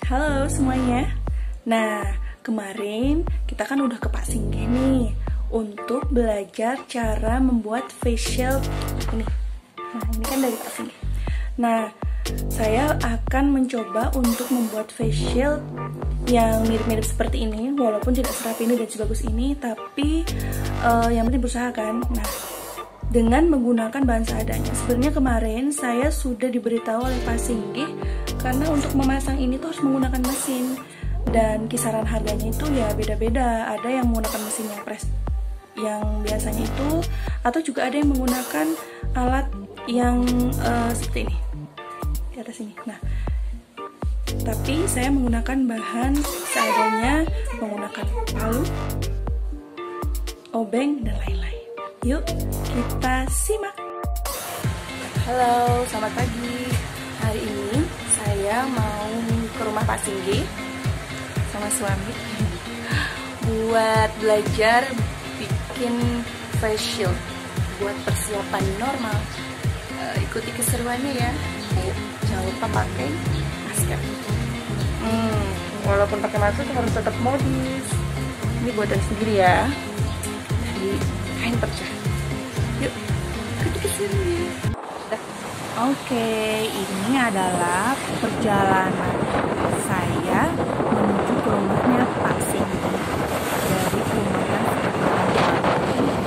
Halo semuanya. Nah, kemarin kita kan udah ke Pak Singgih nih untuk belajar cara membuat facial ini. Nah, ini kan dari Pak Singgih. Nah, saya akan mencoba untuk membuat facial yang mirip-mirip seperti ini, walaupun tidak serapi ini dan sebagus ini, tapi yang penting berusaha kan. Nah, dengan menggunakan bahan seadanya. Sebenarnya kemarin saya sudah diberitahu oleh Pak Singgih karena untuk memasang ini tuh harus menggunakan mesin dan kisaran harganya itu ya beda-beda. Ada yang menggunakan mesin yang biasanya itu, atau juga ada yang menggunakan alat yang seperti ini di atas ini. Nah, tapi saya menggunakan bahan seadanya, menggunakan palu, obeng, dan lain-lain. Yuk, kita simak. Halo, selamat pagi. Hari ini saya mau ke rumah Pak Singgih sama suami buat belajar bikin face shield buat persiapan normal. Ikuti keseruannya ya. Ayo, jangan lupa pakai masker. Walaupun pakai masker harus tetap modis. Ini buatan sendiri ya, dari kain perca. Yuk, ikuti keseruannya. Oke, ini adalah perjalanan saya menuju ke rumahnya Pak Singgih. Dari perumahan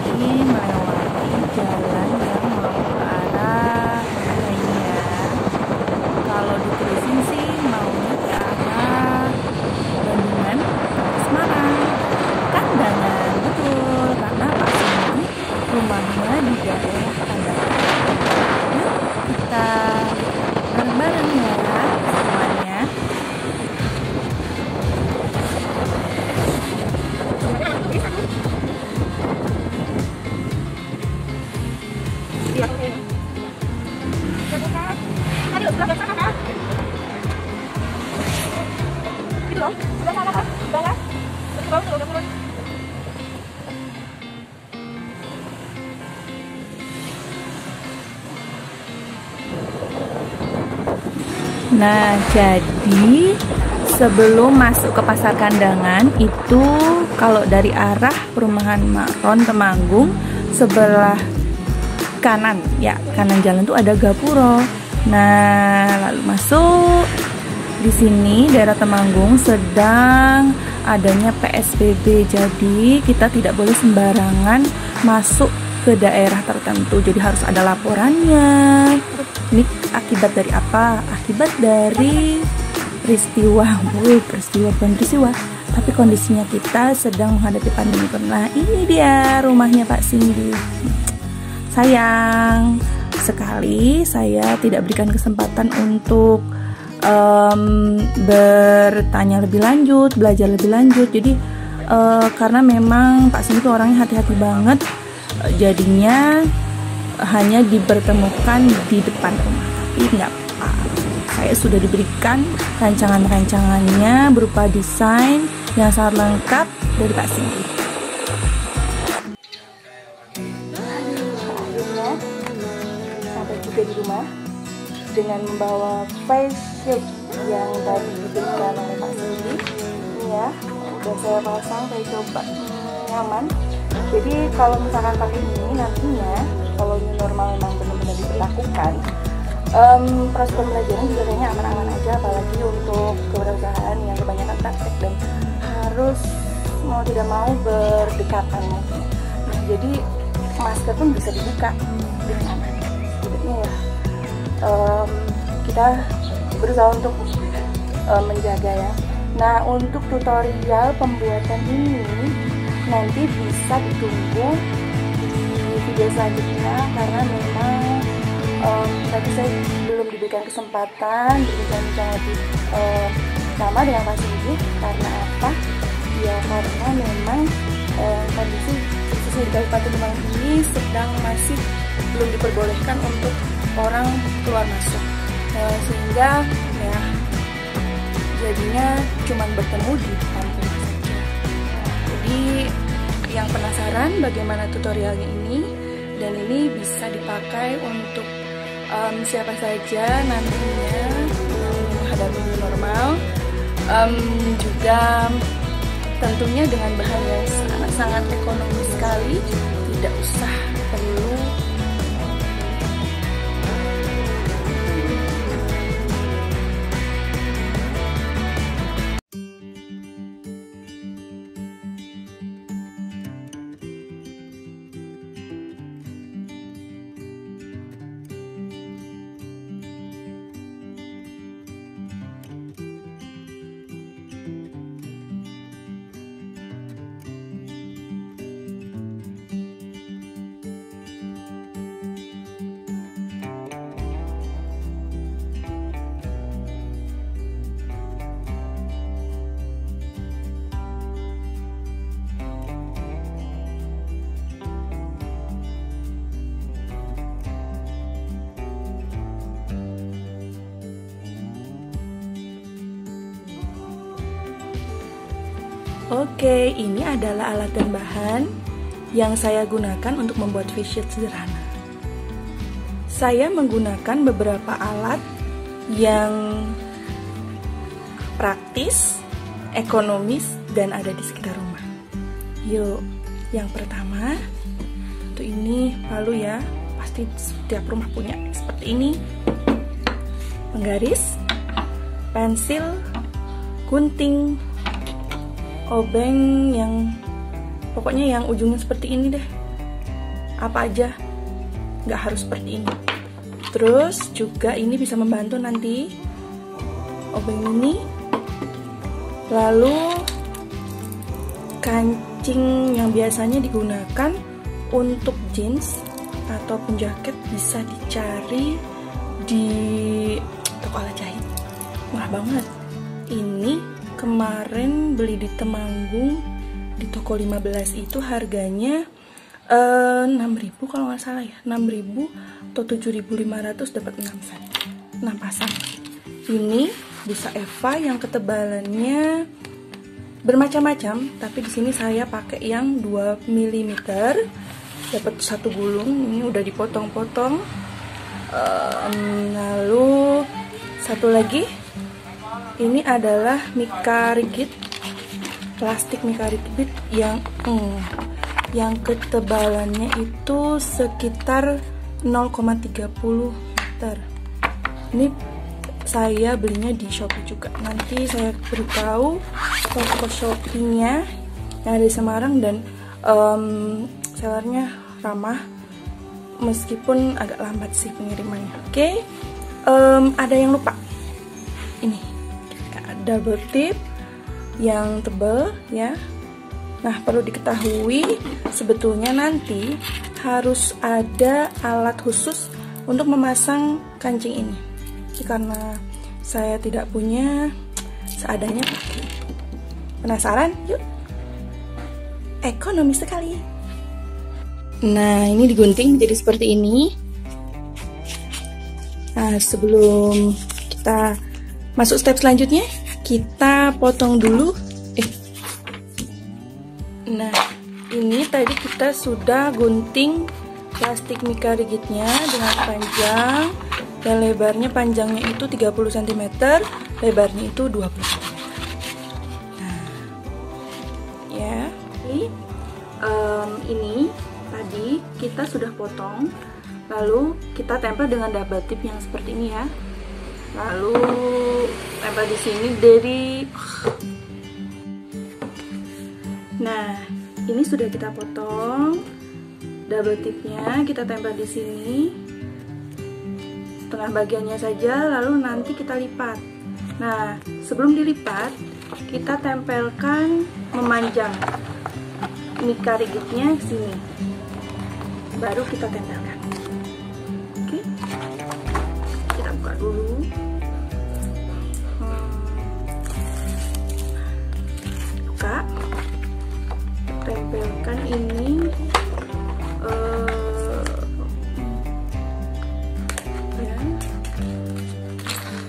ini melewati jalan yang mau ke arah lainnya. Kalau diterusin sih maunya ke arah Bandungan, Semarang, Kandangan, betul, karena Pak Singgih rumahnya di daerah Kandangan. Kita bareng-bareng ya semuanya. Aduh, sebelah sana kan? Gitu loh, sebelah sana kan? Udah kan? Udah turun. Nah, jadi sebelum masuk ke Pasar Kandangan itu, kalau dari arah perumahan Makron Temanggung sebelah kanan, ya kanan jalan tuh ada Gapuro. Nah, lalu masuk di sini daerah Temanggung sedang adanya PSBB, jadi kita tidak boleh sembarangan masuk ke daerah tertentu, jadi harus ada laporannya. Ini akibat dari apa? Akibat dari peristiwa bukan peristiwa, tapi kondisinya kita sedang menghadapi pandemi. Nah, ini dia rumahnya Pak Singgih. Sayang sekali saya tidak berikan kesempatan untuk bertanya lebih lanjut, belajar lebih lanjut. Jadi karena memang Pak Singgih itu orangnya hati-hati banget, jadinya hanya dipertemukan di depan rumah. Tapi nggak apa, saya sudah diberikan rancangan-rancangannya berupa desain yang sangat lengkap dari Pak Singgih. Akhirnya sampai juga di rumah dengan membawa face shield yang tadi diberikan oleh Pak Singgih. Ini ya, udah saya pasang, saya coba nyaman. Jadi kalau misalkan pakai ini nantinya, kalau new normal memang benar-benar diberlakukan, proses pembelajaran juga kayaknya aman-aman aja, apalagi untuk kewirausahaan yang kebanyakan praktek dan harus mau tidak mau berdekatan. Nah, jadi masker pun bisa dibuka dengan aman. Sebenarnya ya, kita berusaha untuk menjaga ya. Nah, untuk tutorial pembuatan ini nanti bisa ditunggu di video selanjutnya, karena memang tadi saya belum diberikan kesempatan berbincang lebih lama dengan Pak Singgih. Karena apa? Ya karena memang kondisi khususnya di Kabupaten Temanggung ini sedang masih belum diperbolehkan untuk orang keluar masuk, sehingga ya jadinya cuma bertemu di depan rumah saja. Jadi yang penasaran bagaimana tutorialnya ini, dan ini bisa dipakai untuk siapa saja nantinya yang menghadapi new normal, Juga tentunya dengan bahan yang sangat-sangat ekonomis sekali, tidak usah perlu Oke, ini adalah alat dan bahan yang saya gunakan untuk membuat face shield sederhana. Saya menggunakan beberapa alat yang praktis, ekonomis, dan ada di sekitar rumah. Yuk, yang pertama, tentu ini palu ya, pasti setiap rumah punya seperti ini. Penggaris, pensil, gunting, obeng yang pokoknya yang ujungnya seperti ini deh, apa aja, nggak harus seperti ini. Terus juga ini bisa membantu nanti obeng ini. Lalu kancing yang biasanya digunakan untuk jeans ataupun jaket bisa dicari di toko alat jahit, murah banget. Ini kemarin beli di Temanggung di toko 15 itu harganya 6.000 kalau nggak salah ya, 6.000 atau 7.500 dapat 6 set, 6 pasang. Ini busa Eva yang ketebalannya bermacam-macam, tapi di sini saya pakai yang 2 mm, dapat 1 gulung. Ini udah dipotong-potong. Lalu satu lagi, ini adalah mika rigid, plastik mika rigid yang ketebalannya itu sekitar 0,30 meter. Ini saya belinya di Shopee juga. Nanti saya beritahu toko Shopee-nya yang ada di Semarang, dan sellernya ramah meskipun agak lambat sih pengirimannya. Oke. Ada yang lupa. Ini double tip yang tebal ya. Nah, perlu diketahui sebetulnya nanti harus ada alat khusus untuk memasang kancing ini. Karena saya tidak punya, seadanya pakai. Penasaran? Yuk. Ekonomis sekali. Nah, ini digunting menjadi seperti ini. Nah, sebelum kita masuk step selanjutnya, kita potong dulu. Nah, ini tadi kita sudah gunting plastik mika rigidnya dengan panjang dan lebarnya, panjangnya itu 30 cm, lebarnya itu 20 cm. Nah, ya, ini tadi kita sudah potong, lalu kita tempel dengan double tip yang seperti ini ya. Lalu tempel di sini dari. Nah, ini sudah kita potong. Double tipnya kita tempel di sini. Setengah bagiannya saja, lalu nanti kita lipat. Nah, sebelum dilipat, kita tempelkan memanjang mika rigidnya ke sini. Baru kita tempelkan. Oke. Kita buka dulu. Tempelkan ini ya,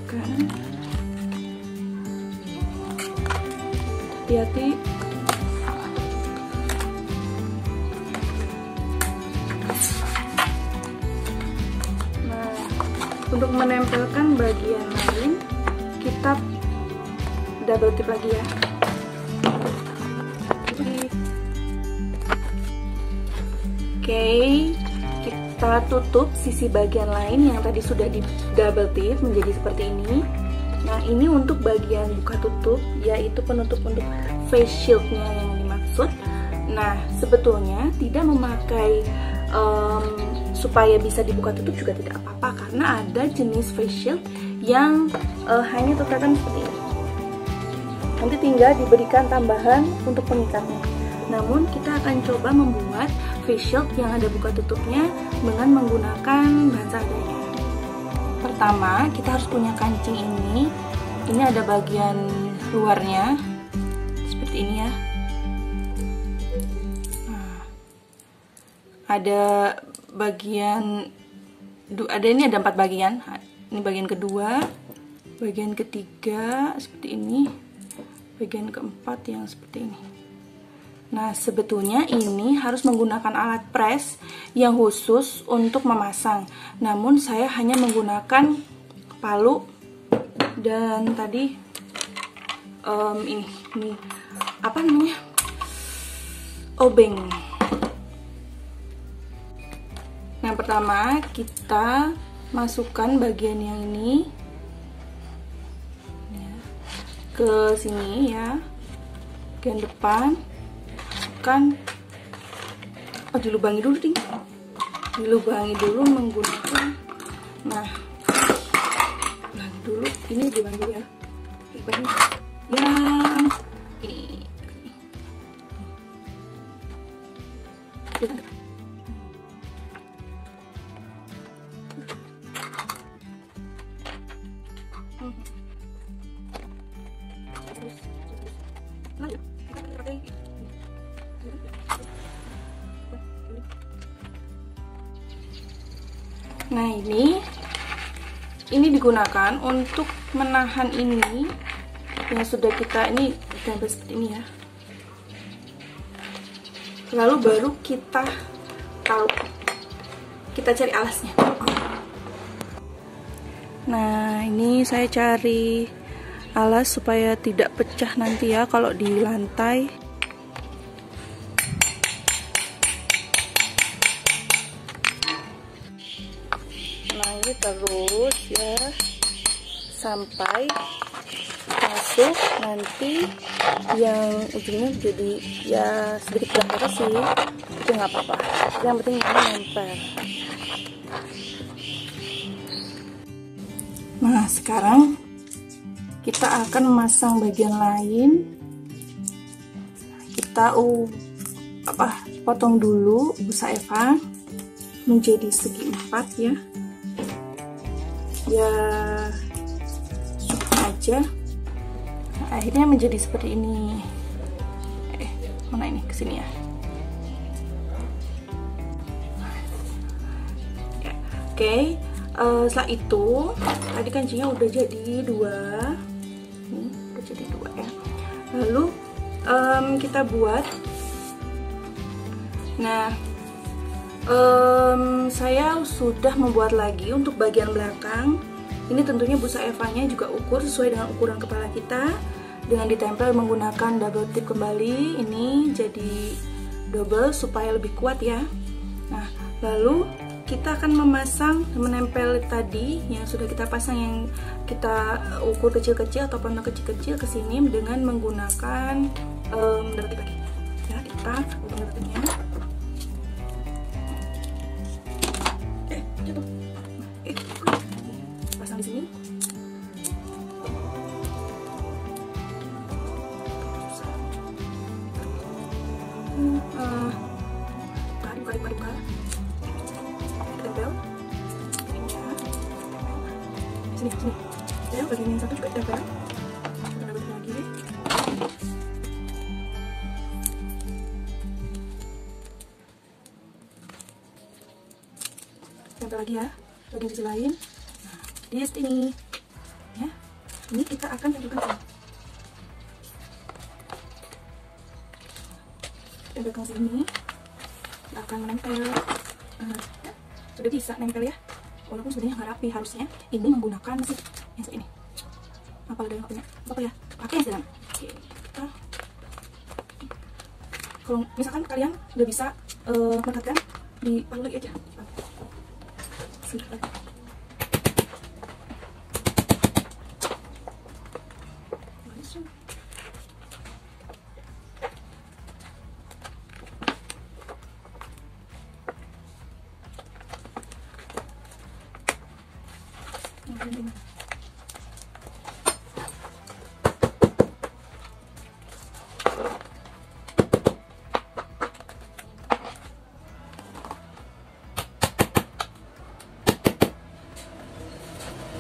kan, hati-hati. Nah, untuk menempelkan bagian lain kita double tip lagi ya. Oke, kita tutup sisi bagian lain yang tadi sudah di double tip menjadi seperti ini. Nah, ini untuk bagian buka tutup, yaitu penutup untuk face shieldnya yang dimaksud. Nah, sebetulnya tidak memakai supaya bisa dibuka tutup juga tidak apa-apa, karena ada jenis face shield yang hanya terkadang seperti ini. Nanti tinggal diberikan tambahan untuk pengikatnya. Namun kita akan coba membuat face shield yang ada buka tutupnya dengan menggunakan bahan seadanya. Pertama, kita harus punya kancing ini. Ini ada bagian luarnya seperti ini ya. Nah, ada bagian, ini ada 4 bagian. Ini bagian kedua, bagian ketiga seperti ini, bagian keempat yang seperti ini. Nah, sebetulnya ini harus menggunakan alat press yang khusus untuk memasang. Namun saya hanya menggunakan palu dan tadi ini apa namanya? Obeng. Nah, pertama kita masukkan bagian yang ini ya, ke sini ya, bagian depan. Dilubangi dulu ding, dilubangi dulu menggunakan, nah dulu ini dilubangi ya, ini nah ini digunakan untuk menahan ini yang sudah kita ini ditempel seperti ini ya. Lalu baru kita taruh, kita cari alasnya. Nah, ini saya cari alas supaya tidak pecah nanti ya kalau di lantai. Nah, ini terus ya sampai masuk, nanti yang ujungnya jadi ya sedikit berantakan sih, itu nggak apa-apa, yang penting ini nempel. Nah, sekarang kita akan memasang bagian lain. Kita potong dulu busa Eva menjadi segi 4 ya. Ya suka aja. Nah, akhirnya menjadi seperti ini. Mana ini, kesini ya. Oke. Setelah itu tadi kancingnya udah jadi 2, ini udah jadi 2 ya. Lalu kita buat, nah saya sudah membuat lagi untuk bagian belakang. Ini tentunya busa Evanya juga ukur sesuai dengan ukuran kepala kita, dengan ditempel menggunakan double tip kembali. Ini jadi double supaya lebih kuat ya. Nah, lalu kita akan memasang, menempel tadi yang sudah kita pasang, yang kita ukur kecil-kecil atau potong kecil-kecil ke sini dengan menggunakan double tip lagi. Ya, kita potong double tipnya. Jatuh. Pasang di sini. Buka. Tempel sini ya, bagian yang satu juga tempel, kita double lagi, tempel lagi ya bagian sisi lain. Nah, di sini ya, ini kita akan tempelkan sini, tempelkan sini, kita akan menempel. Sudah bisa nempel ya, walaupun sebenarnya nggak rapi. Harusnya ini menggunakan mesin yang ini Apa ada yang punya? Apa ya? Pakai yang sederhana. Oke, kita kalau misalkan kalian udah bisa melekatkan di palu lagi aja. Sebentar lagi.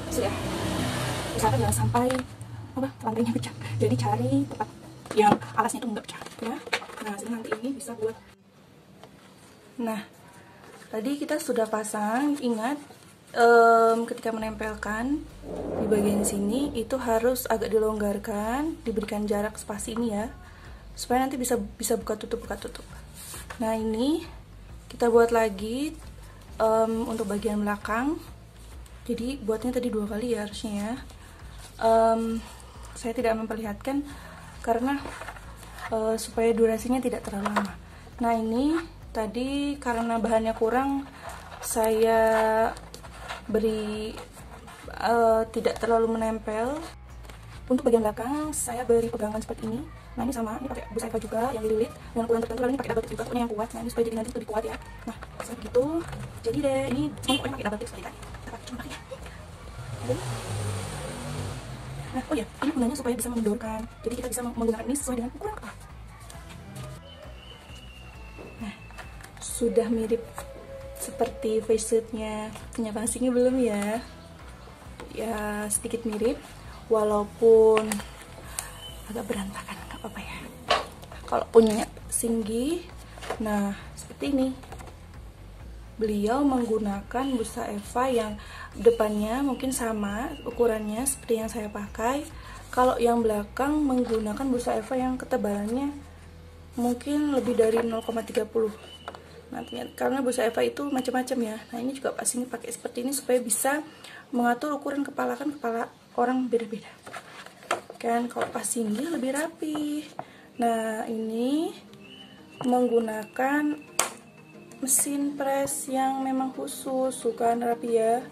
Sudah, misalkan jangan sampai lantainya pecah, jadi cari tempat yang alasnya itu enggak pecah ya. Nah, nanti ini bisa buat. Nah, tadi kita sudah pasang. Ingat, ketika menempelkan di bagian sini itu harus agak dilonggarkan, diberikan jarak spasi ini ya, supaya nanti bisa buka tutup. Nah, ini kita buat lagi untuk bagian belakang. Jadi buatnya tadi 2 kali ya harusnya ya. Saya tidak memperlihatkan karena supaya durasinya tidak terlalu lama. Nah, ini tadi karena bahannya kurang, saya beri tidak terlalu menempel. Untuk bagian belakang saya beri pegangan seperti ini. Nah, ini sama, ini pakai busa Eva juga yang dililit dengan ukuran tertentu, lalu ini pakai double tip juga, pokoknya yang kuat. Nah, ini supaya jadi nanti lebih kuat ya. Nah, seperti itu. Jadi deh, ini semua pokoknya pakai double tip seperti tadi. Kita pakai cuma pakai. Nah, oh ya, ini gunanya supaya bisa mengendorkan. Jadi kita bisa menggunakan ini sesuai dengan ukuran kepala. Nah, sudah mirip seperti facetnya punya Pasinggi belum ya? Ya, sedikit mirip, walaupun agak berantakan, nggak apa-apa ya. Kalau punya Pasinggi, nah seperti ini. Beliau menggunakan busa Eva yang depannya mungkin sama ukurannya seperti yang saya pakai. Kalau yang belakang menggunakan busa Eva yang ketebalannya mungkin lebih dari 0,30. Nantinya karena busa Eva itu macam-macam ya. Nah, ini juga Pasinggi pakai seperti ini supaya bisa mengatur ukuran kepala, kan kepala orang beda-beda. Kan kalau Pasinggi lebih rapi. Nah, ini menggunakan mesin press yang memang khusus, bukan rapi ya.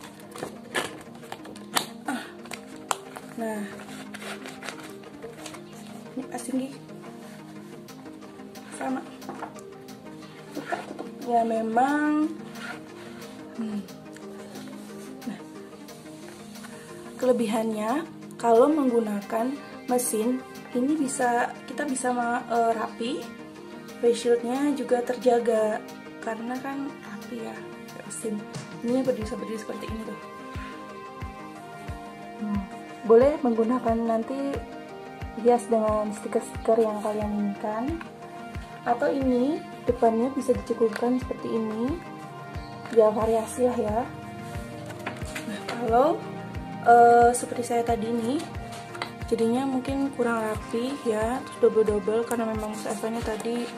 Nah, ini Pasinggi sama, buka tutup ya memang. Nah, kelebihannya kalau menggunakan mesin ini kita bisa rapi, face shieldnya juga terjaga karena kan rapi ya mesin. Ini bisa berdiri seperti ini tuh. Boleh menggunakan nanti hias dengan stiker-stiker yang kalian inginkan, atau ini depannya bisa dicukupkan seperti ini, ya variasi lah ya. Nah, kalau seperti saya tadi nih, jadinya mungkin kurang rapi ya, terus double-double karena memang Eva-nya tadi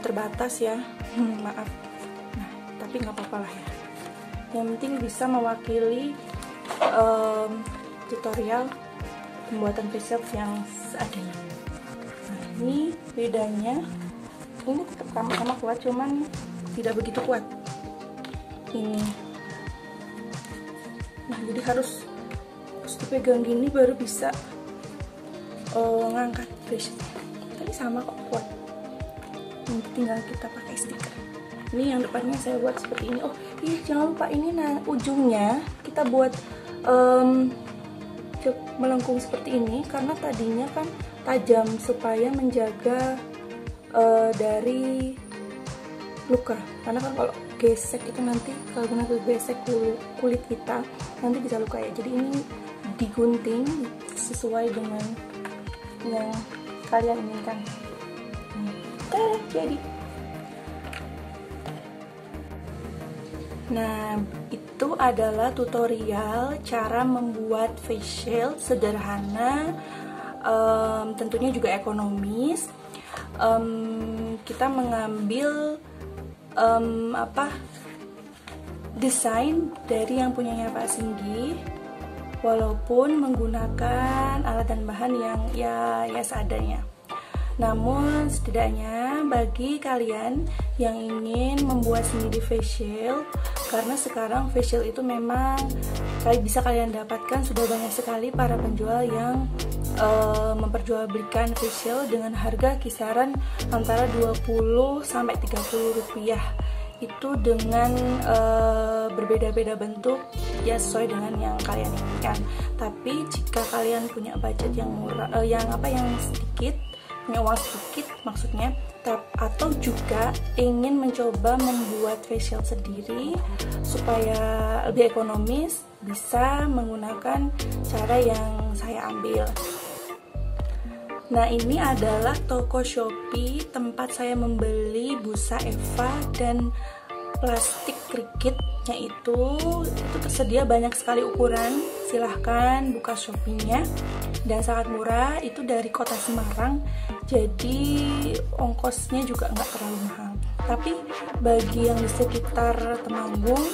terbatas ya. Maaf. Nah, tapi nggak apa-apa lah ya. Yang penting bisa mewakili tutorial pembuatan face shield yang seadanya. Nah, ini bedanya. Ini tetap sama-sama kuat, cuman tidak begitu kuat. Ini. Nah, jadi harus dipegang gini baru bisa ngangkat face shield. Tapi sama kok, kuat. Ini tinggal kita pakai stiker. Ini yang depannya saya buat seperti ini. Oh iya, jangan lupa ini ujungnya kita buat melengkung seperti ini karena tadinya kan tajam, supaya menjaga dari luka. Karena kan kalau gesek itu nanti, kalau benar gesek kulit kita nanti bisa luka ya. Jadi ini digunting sesuai dengan yang kalian inginkan. Jadi nah, itu adalah tutorial cara membuat face shield sederhana, tentunya juga ekonomis. Kita mengambil desain dari yang punyanya Pasinggi. walaupun menggunakan alat dan bahan yang ya seadanya. Namun setidaknya bagi kalian yang ingin membuat sendiri facial, karena sekarang facial itu memang bisa kalian dapatkan, sudah banyak sekali para penjual yang memperjualbelikan facial dengan harga kisaran antara 20 sampai 30 rupiah. Itu dengan berbeda-beda bentuk ya, sesuai dengan yang kalian inginkan. Tapi jika kalian punya budget yang murah, yang sedikit, punya uang sedikit maksudnya, atau juga ingin mencoba membuat facial sendiri supaya lebih ekonomis, bisa menggunakan cara yang saya ambil. Nah, ini adalah toko Shopee tempat saya membeli busa Eva dan plastik krikitnya itu tersedia banyak sekali ukuran. Silahkan buka Shopee-nya, dan sangat murah. Itu dari kota Semarang, jadi ongkosnya juga nggak terlalu mahal. Tapi bagi yang di sekitar Temanggung,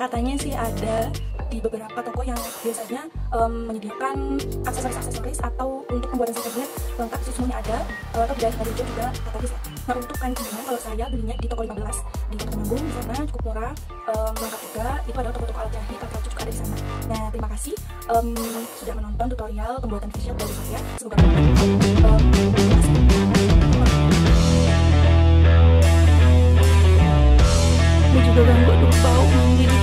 katanya sih ada di beberapa toko yang biasanya menyediakan aksesoris atau untuk pembuatan kakinya lengkap, itu semuanya ada, atau dari itu juga gratis. Nah, untuk kancingnya kalau saya belinya di toko 15 di Kota Temanggung, di sana cukup murah, lengkap juga. Itu ada toko-toko alat jahit atau juga ada di sana. Nah, terima kasih sudah menonton tutorial pembuatan facial dari saya. Semoga bermanfaat. Ini juga ganggu bau gini.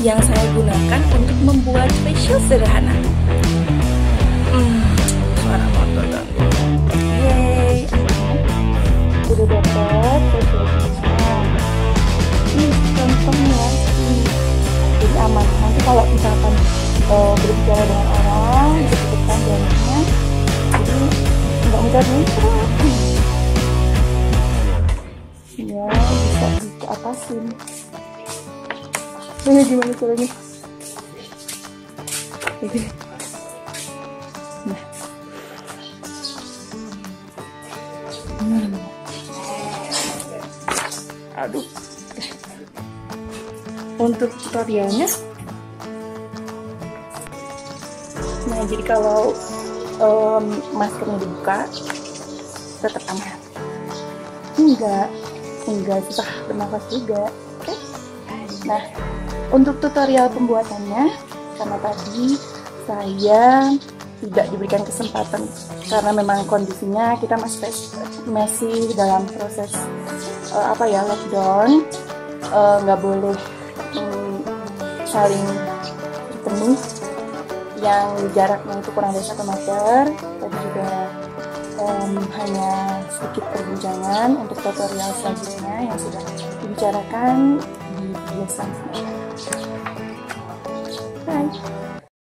Yang saya gunakan untuk membuat facial sederhana. Suara motor ganggu. Yeay, udah dapat facialnya. Ini contohnya, jadi aman. Nanti kalau misalkan berbicara dengan orang, disebutkan jarinya, jadi nggak mudah lupa. Ya, bisa diatasin. Ini gimana caranya? Aduh. Untuk tutorialnya, nah jadi kalau maskernya dibuka tetap aman. Enggak susah bernafas juga. Oke? Nah, untuk tutorial pembuatannya, karena tadi saya tidak diberikan kesempatan karena memang kondisinya kita masih dalam proses lockdown, nggak boleh saling bertemu, yang jaraknya itu kurang dari 1 meter. Tadi juga hanya sedikit perbincangan untuk tutorial selanjutnya yang sudah dibicarakan di video selanjutnya. Bye.